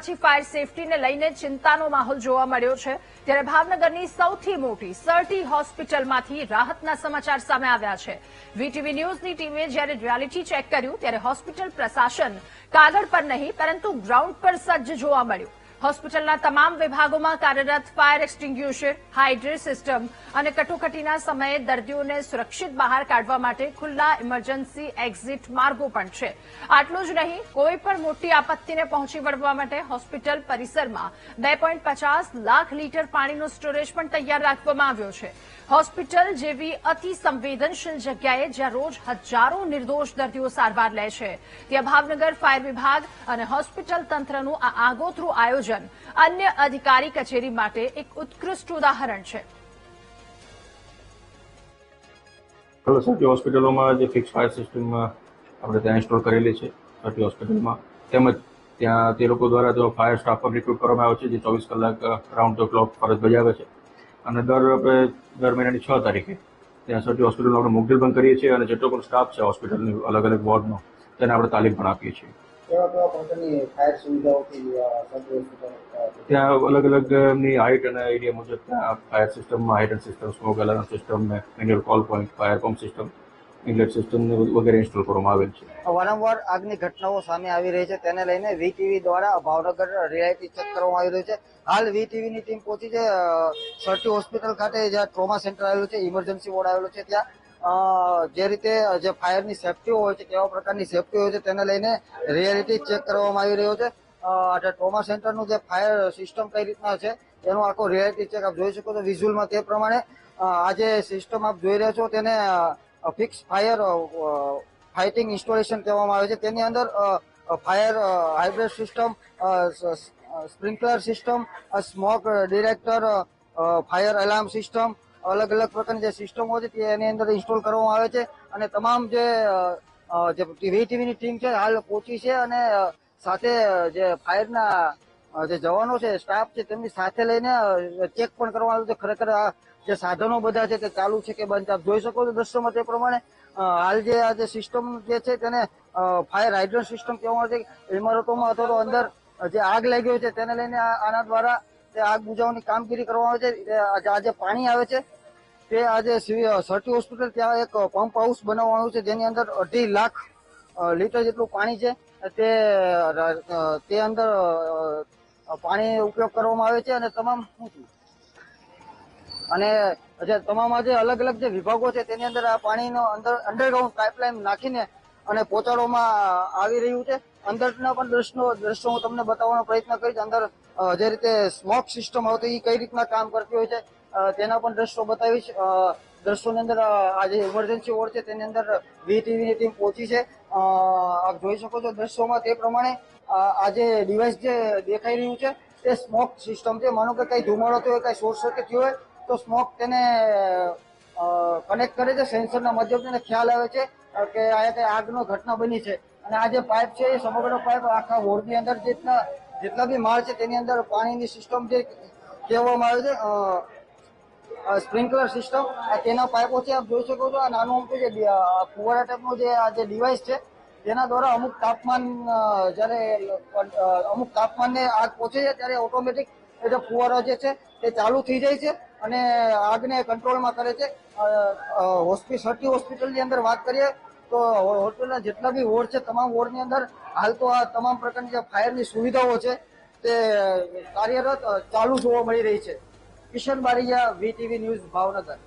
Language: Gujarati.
પછી ફાયર સેફટીને લઈને ચિંતાનો માહોલ જોવા મળ્યો છે। ત્યારે ભાવનગરની સૌથી મોટી સરટી હોસ્પિટલમાંથી રાહતના સમાચાર સામે આવ્યા છે। વીટીવી ન્યૂઝની ટીમે જ્યારે રિયાલિટી ચેક કર્યું ત્યારે હોસ્પિટલ પ્રશાસન કાગળ પર નહીં પરંતુ ગ્રાઉન્ડ પર સજ્જ જોવા મળ્યું। હોસ્પિટલના તમામ વિભાગોમાં કાર્યરત ફાયર એક્સટિંગ્યુશર, હાઇડ્રેટ સિસ્ટમ અને કટોકટીના સમયે દર્દીઓને સુરક્ષિત બહાર કાઢવા માટે ખુલ્લા ઇમરજન્સી એક્ઝિટ માર્ગો પણ છે। આટલું જ નહીં, કોઈ પણ મોટી આપત્તિને પહોંચી વળવા માટે હોસ્પિટલ પરિસરમાં 2.50 લાખ લીટર પાણીનો સ્ટોરેજ પણ તૈયાર રાખવામાં આવ્યો છે। હોસ્પિટલ જેવી અતિ સંવેદનશીલ જગ્યાએ જ્યાં રોજ હજારો નિર્દોષ દર્દીઓ સારવાર લે છે, ત્યાં ભાવનગર ફાયર વિભાગ અને હોસ્પિટલ તંત્રનું આ આગોતરું આયોજન અન્ય અધિકારી કચેરી માટે એક ઉત્કૃષ્ટ ઉદાહરણ છે। સરટી હોસ્પિટલોમાં જે ફિક્સ ફાયર સિસ્ટમ આપણે ત્યાં ઇન્સ્ટોલ કરેલી છે સરટી હોસ્પિટલમાં, તેમજ ત્યાં તે લોકો દ્વારા જો ફાયર સ્ટાફ પણ રિક્રુટ કરવામાં આવ્યો છે જે 24 કલાક રાઉન્ડ ધ ક્લોક ફરજ બજાવે છે। અને દર મહિનાની 6 તારીખે ત્યાં સરટી હોસ્પિટલમાં આપણે મોક ડ્રીલ પણ કરીએ છીએ અને જેટલો પણ સ્ટાફ છે હોસ્પિટલની અલગ અલગ વોર્ડનો તેને આપણે તાલીમ પણ આપીએ છીએ। ત્યાં અલગ અલગની હાઇટ અને એરિયા મુજબ ત્યાં ફાયર સિસ્ટમમાં hydrant system, smoke alarm system, manual call point, fire pump system, inlet system વગેરે ઇન્સ્ટોલ કરવામાં આવેલ છે। વારંવાર આગની ઘટનાઓ સામે આવી રહી છે, તેને લઈને વીટીવી દ્વારા ભાવનગર રિયાલિટી ચેક કરવામાં આવી રહ્યું છે। હાલ વીટીવીની ટીમ પહોંચી છે સરટી હોસ્પિટલ ખાતે, જ્યાં ટ્રોમા સેન્ટર આવેલું છે, ઇમરજન્સી વોર્ડ આવેલું છે। ત્યાં જે રીતે જે ફાયરની સેફ્ટી હોય છે, કેવા પ્રકારની સેફ્ટી હોય છે તેને લઈને રિયાલિટી ચેક કરવામાં આવી રહ્યો છે। ટ્રોમા સેન્ટરનું જે ફાયર સિસ્ટમ કઈ રીતના છે એનો આખો રિયાલિટી ચેક આપ જોઈ શકો છો વિઝ્યુઅલમાં। તે પ્રમાણે આ જે સિસ્ટમ આપ જોઈ રહ્યા છો તેને ફિક્સ ફાયર ફાઇટિંગ ઇન્સ્ટોલેશન કહેવામાં આવે છે। તેની અંદર fire hydrate system, sprinkler system, smoke detector, fire alarm system, અલગ અલગ પ્રકારની જે સિસ્ટમો છે તે એની અંદર ઇન્સ્ટોલ કરવામાં આવે છે। અને તમામ જે વીટીવીની ટીમ છે હાલ પહોંચી છે અને સાથે જે ફાયરના જે જવાનો છે, સ્ટાફ છે, તેમની સાથે લઈને ચેક પણ કરવામાં આવ્યું છે ખરેખર આ જે સાધનો બધા છે તે ચાલુ છે કે બંધ। આપ જોઈ શકો છો દ્રશ્યોમાં તે પ્રમાણે હાલ જે આ જે સિસ્ટમ જે છે તેને ફાયર હાઇડ્રન્ટ સિસ્ટમ કહેવામાં આવે છે। ઇમારતોમાં અથવા તો અંદર જે આગ લાગી હોય છે તેને લઈને આના દ્વારા તે આગ બુઝાવવાની કામગીરી કરવામાં આવે છે। આ જે પાણી આવે છે તે આજે સરટી હોસ્પિટલ ત્યાં એક પંપ હાઉસ બનાવવામાં આવ્યું છે, જેની અંદર 2.5 લાખ લીટર જેટલું પાણી છે તે અંદર પાણી ઉપયોગ કરવામાં આવે છે। અને જે તમામ જે અલગ અલગ જે વિભાગો છે તેની અંદર આ પાણીનો અંડરગ્રાઉન્ડ પાઇપલાઇન નાખીને અને પહોંચાડવામાં આવી રહ્યું છે। અંદરના પણ દ્રશ્યો હું તમને બતાવવાનો પ્રયત્ન કરીશ। અંદર જે રીતે સ્મોક સિસ્ટમ આવતી એ કઈ રીતના કામ કરતી હોય છે તેના પણ દ્રશ્યો બતાવીશ। દ્રશ્યોની અંદર આ જે ઇમરજન્સી વોર્ડ છે તેની અંદર વીટીવીની ટીમ પહોંચી છે। આપ જોઈ શકો છો દ્રશ્યોમાં તે પ્રમાણે આ જે ડિવાઇસ જે દેખાઈ રહ્યું છે તે સ્મોક સિસ્ટમ છે। માનો કે કઈ ધુમાડો થયો હોય, કઈ શોર્ટ સર્કિટ થયું હોય તો સ્મોક તેને કનેક્ટ કરે છે, સેન્સરના માધ્યમથી ખ્યાલ આવે છે કે આ કઈ આગનો ઘટના બની છે। અને આ જે પાઇપ છે એ સમગ્ર પાઇપ આખા વોર્ડની અંદર જેટલા બી માળ છે તેની અંદર પાણીની સિસ્ટમ જે કહેવામાં આવે છે, સ્પ્રિંકલર સિસ્ટમ, તેના પાઇપો છે આપ જોઈ શકો છો। આ નાનું અમથું જે ફુવારા ટાઈપનું જે આ જે ડિવાઇસ છે તેના દ્વારા અમુક તાપમાનને આગ પહોંચે છે ત્યારે ઓટોમેટિક જે ફુવારો જે છે તે ચાલુ થઈ જાય છે અને આગને કંટ્રોલમાં કરે છે। સરટી હોસ્પિટલની અંદર વાત કરીએ તો હોસ્પિટલના જેટલા બી વોર્ડ છે તમામ વોર્ડની અંદર હાલ તો આ તમામ પ્રકારની જે ફાયરની સુવિધાઓ છે તે કાર્યરત ચાલુ જોવા મળી રહી છે। Kishan Bariya, VTV news, Bhavnagar.